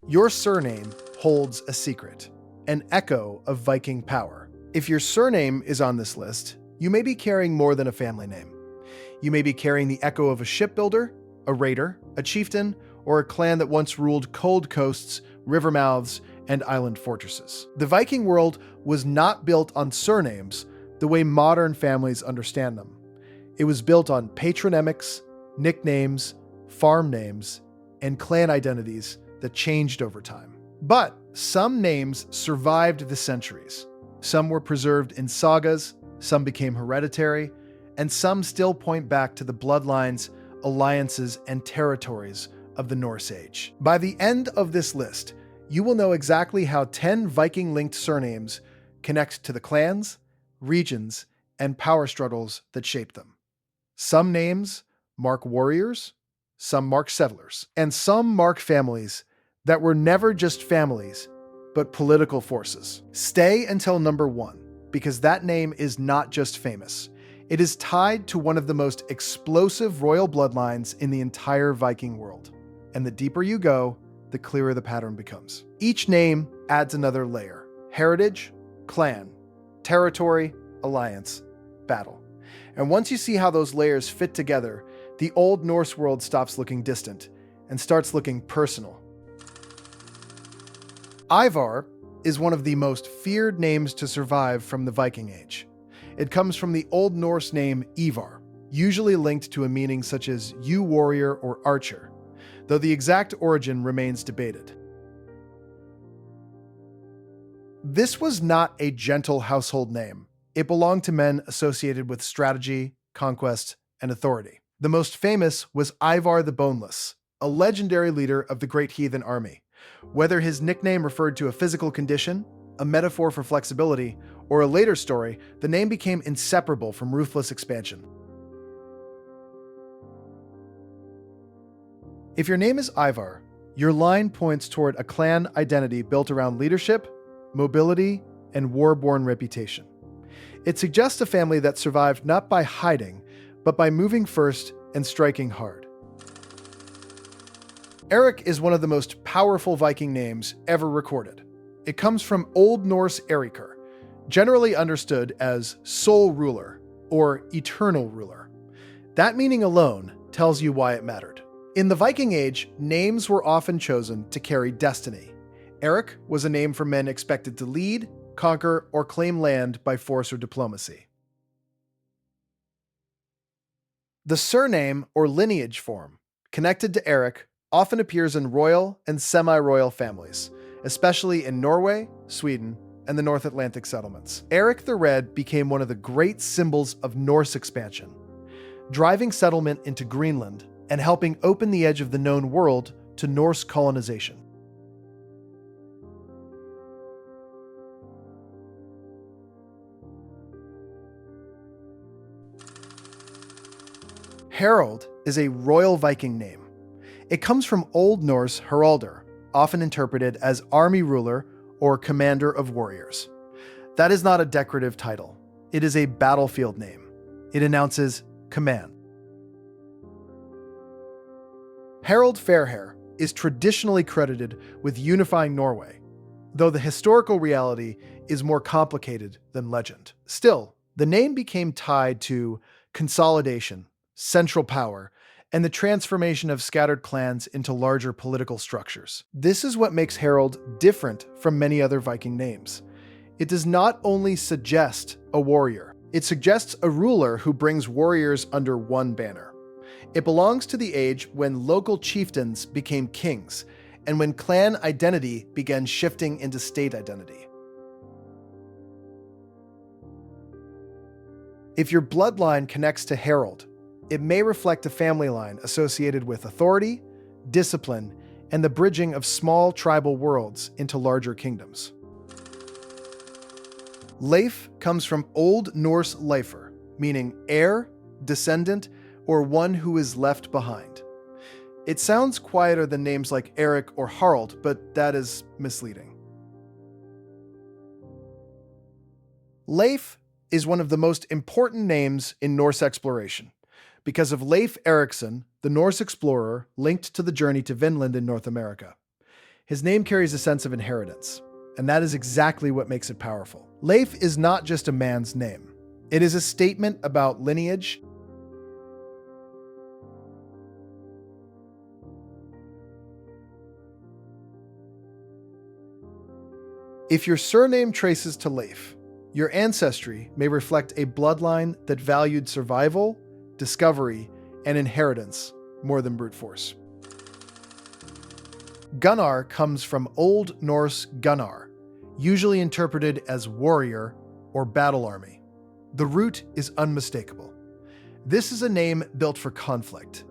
Your surname holds a secret, an echo of Viking power. If your surname is on this list, you may be carrying more than a family name. You may be carrying the echo of a shipbuilder, a raider, a chieftain, or a clan that once ruled cold coasts, river mouths, and island fortresses. The Viking world was not built on surnames the way modern families understand them. It was built on patronymics, nicknames, farm names, and clan identities that changed over time. But some names survived the centuries. Some were preserved in sagas, some became hereditary, and some still point back to the bloodlines, alliances, and territories of the Norse Age. By the end of this list, you will know exactly how 10 Viking-linked surnames connect to the clans, regions, and power struggles that shaped them. Some names mark warriors, some mark settlers, and some mark families that were never just families, but political forces. Stay until number 1, because that name is not just famous. It is tied to one of the most explosive royal bloodlines in the entire Viking world. And the deeper you go, the clearer the pattern becomes. Each name adds another layer: heritage, clan, territory, alliance, battle. And once you see how those layers fit together, the Old Norse world stops looking distant and starts looking personal. Ivar is one of the most feared names to survive from the Viking Age. It comes from the Old Norse name Ivar, usually linked to a meaning such as "you warrior" or "archer," though the exact origin remains debated. This was not a gentle household name. It belonged to men associated with strategy, conquest, and authority. The most famous was Ivar the Boneless, a legendary leader of the Great Heathen Army. Whether his nickname referred to a physical condition, a metaphor for flexibility, or a later story, the name became inseparable from ruthless expansion. If your name is Ivar, your line points toward a clan identity built around leadership, mobility, and war-born reputation. It suggests a family that survived not by hiding, but by moving first and striking hard. Eric is one of the most powerful Viking names ever recorded. It comes from Old Norse Erikr, generally understood as sole ruler or eternal ruler. That meaning alone tells you why it mattered. In the Viking Age, names were often chosen to carry destiny. Eric was a name for men expected to lead, conquer, or claim land by force or diplomacy. The surname or lineage form, connected to Eric, often appears in royal and semi-royal families, especially in Norway, Sweden, and the North Atlantic settlements. Eric the Red became one of the great symbols of Norse expansion, driving settlement into Greenland and helping open the edge of the known world to Norse colonization. Harald is a royal Viking name. It comes from Old Norse Haraldr, often interpreted as army ruler or commander of warriors. That is not a decorative title. It is a battlefield name. It announces command. Harald Fairhair is traditionally credited with unifying Norway, though the historical reality is more complicated than legend. Still, the name became tied to consolidation, central power, and the transformation of scattered clans into larger political structures. This is what makes Harald different from many other Viking names. It does not only suggest a warrior, it suggests a ruler who brings warriors under one banner. It belongs to the age when local chieftains became kings, and when clan identity began shifting into state identity. If your bloodline connects to Harald, it may reflect a family line associated with authority, discipline, and the bridging of small tribal worlds into larger kingdoms. Leif comes from Old Norse Leifr, meaning heir, descendant, or one who is left behind. It sounds quieter than names like Eric or Harald, but that is misleading. Leif is one of the most important names in Norse exploration, because of Leif Erikson, the Norse explorer linked to the journey to Vinland in North America. His name carries a sense of inheritance, and that is exactly what makes it powerful. Leif is not just a man's name. It is a statement about lineage. If your surname traces to Leif, your ancestry may reflect a bloodline that valued survival, discovery, and inheritance more than brute force. Gunnar comes from Old Norse Gunnar, usually interpreted as warrior or battle army. The root is unmistakable. This is a name built for conflict.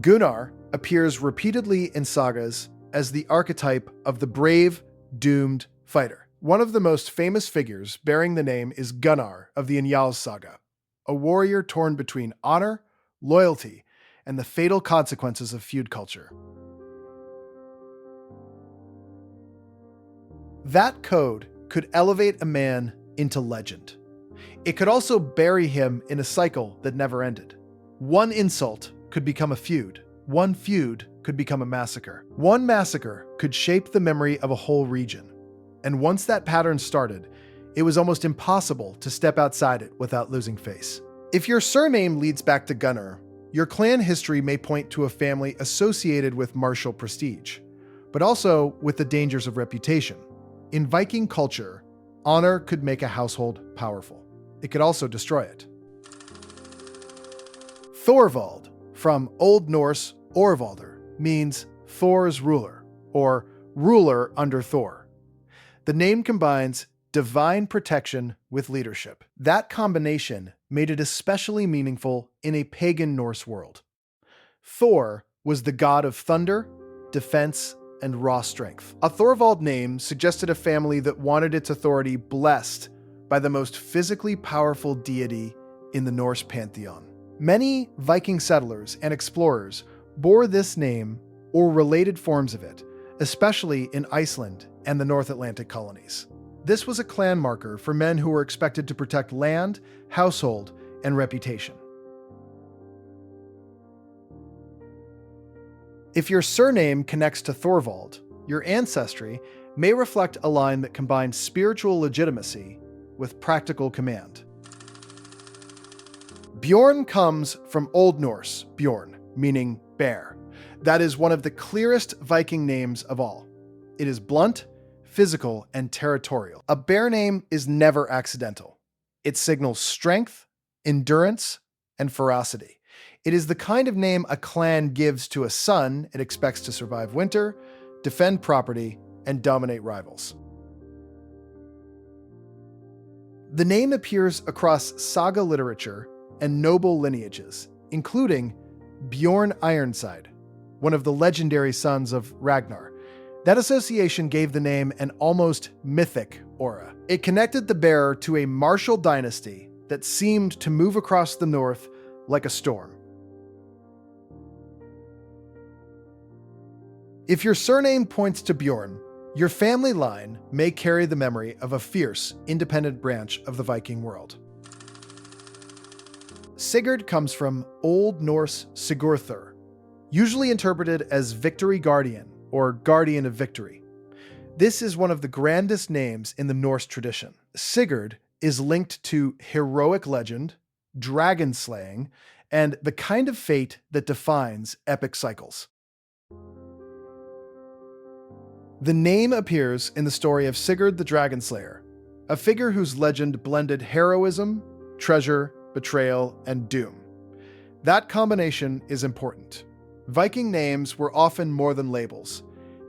Gunnar appears repeatedly in sagas as the archetype of the brave, doomed fighter. One of the most famous figures bearing the name is Gunnar of the Njals saga, a warrior torn between honor, loyalty, and the fatal consequences of feud culture. That code could elevate a man into legend. It could also bury him in a cycle that never ended. One insult could become a feud. One feud could become a massacre. One massacre could shape the memory of a whole region. And once that pattern started, it was almost impossible to step outside it without losing face. If your surname leads back to Gunnar, your clan history may point to a family associated with martial prestige, but also with the dangers of reputation. In Viking culture, honor could make a household powerful. It could also destroy it. Thorvald, from Old Norse Orvaldr, means Thor's ruler, or ruler under Thor. The name combines divine protection with leadership. That combination made it especially meaningful in a pagan Norse world. Thor was the god of thunder, defense, and raw strength. A Thorvald name suggested a family that wanted its authority blessed by the most physically powerful deity in the Norse pantheon. Many Viking settlers and explorers bore this name or related forms of it, especially in Iceland and the North Atlantic colonies. This was a clan marker for men who were expected to protect land, household, and reputation. If your surname connects to Thorvald, your ancestry may reflect a line that combines spiritual legitimacy with practical command. Bjorn comes from Old Norse Bjorn, meaning bear. That is one of the clearest Viking names of all. It is blunt, physical, and territorial. A bear name is never accidental. It signals strength, endurance, and ferocity. It is the kind of name a clan gives to a son it expects to survive winter, defend property, and dominate rivals. The name appears across saga literature and noble lineages, including Bjorn Ironside, one of the legendary sons of Ragnar. That association gave the name an almost mythic aura. It connected the bearer to a martial dynasty that seemed to move across the north like a storm. If your surname points to Bjorn, your family line may carry the memory of a fierce, independent branch of the Viking world. Sigurd comes from Old Norse Sigurður, usually interpreted as Victory Guardian or Guardian of Victory. This is one of the grandest names in the Norse tradition. Sigurd is linked to heroic legend, dragon slaying, and the kind of fate that defines epic cycles. The name appears in the story of Sigurd the Dragon Slayer, a figure whose legend blended heroism, treasure, betrayal, and doom. That combination is important. Viking names were often more than labels.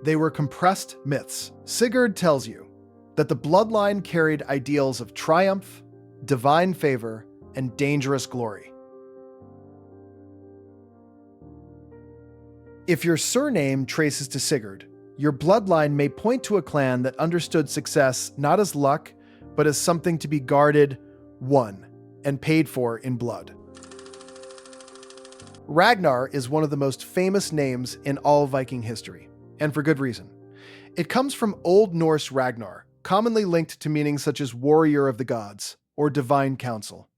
They were compressed myths. Sigurd tells you that the bloodline carried ideals of triumph, divine favor, and dangerous glory. If your surname traces to Sigurd, your bloodline may point to a clan that understood success not as luck, but as something to be guarded, won, and paid for in blood. Ragnar is one of the most famous names in all Viking history, and for good reason. It comes from Old Norse Ragnar, commonly linked to meanings such as warrior of the gods or divine counsel.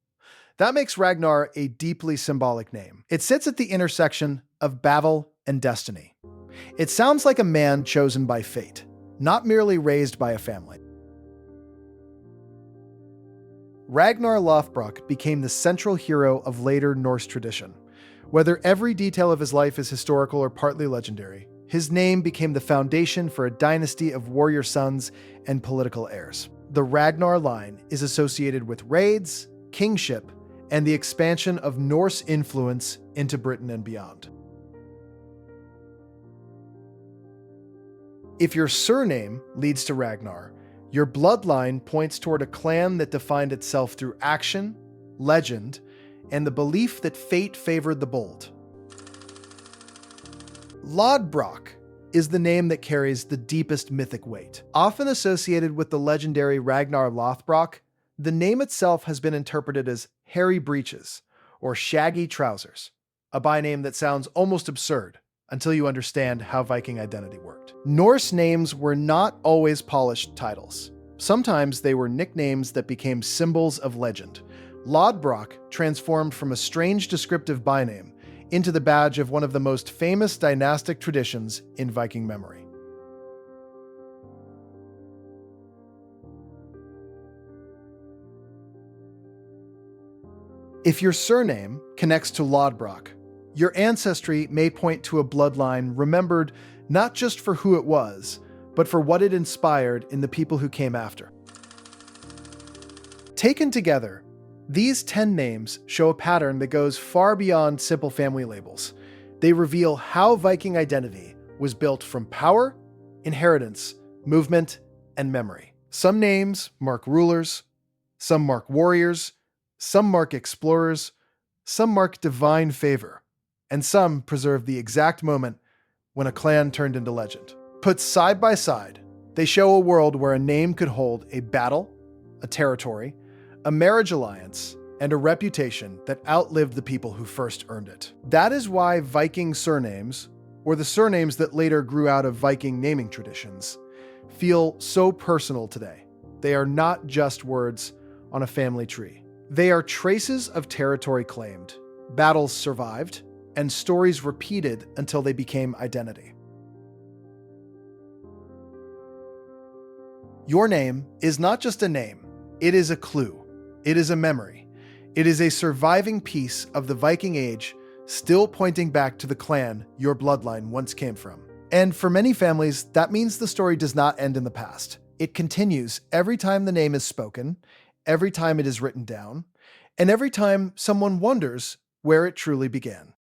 That makes Ragnar a deeply symbolic name. It sits at the intersection of battle and destiny. It sounds like a man chosen by fate, not merely raised by a family. Ragnar Lothbrok became the central hero of later Norse tradition. Whether every detail of his life is historical or partly legendary, his name became the foundation for a dynasty of warrior sons and political heirs. The Ragnar line is associated with raids, kingship, and the expansion of Norse influence into Britain and beyond. If your surname leads to Ragnar, your bloodline points toward a clan that defined itself through action, legend, and the belief that fate favored the bold. Lodbrok is the name that carries the deepest mythic weight. Often associated with the legendary Ragnar Lothbrok, the name itself has been interpreted as hairy breeches or shaggy trousers, a byname that sounds almost absurd until you understand how Viking identity worked. Norse names were not always polished titles. Sometimes they were nicknames that became symbols of legend. Lodbrok transformed from a strange descriptive byname into the badge of one of the most famous dynastic traditions in Viking memory. If your surname connects to Lodbrok, your ancestry may point to a bloodline remembered not just for who it was, but for what it inspired in the people who came after. Taken together, these 10 names show a pattern that goes far beyond simple family labels. They reveal how Viking identity was built from power, inheritance, movement, and memory. Some names mark rulers, some mark warriors, some mark explorers, some mark divine favor, and some preserve the exact moment when a clan turned into legend. Put side by side, they show a world where a name could hold a battle, a territory, a marriage alliance, and a reputation that outlived the people who first earned it. That is why Viking surnames, or the surnames that later grew out of Viking naming traditions, feel so personal today. They are not just words on a family tree. They are traces of territory claimed, battles survived, and stories repeated until they became identity. Your name is not just a name, it is a clue. It is a memory. It is a surviving piece of the Viking age, still pointing back to the clan your bloodline once came from. And for many families, that means the story does not end in the past. It continues every time the name is spoken, every time it is written down, and every time someone wonders where it truly began.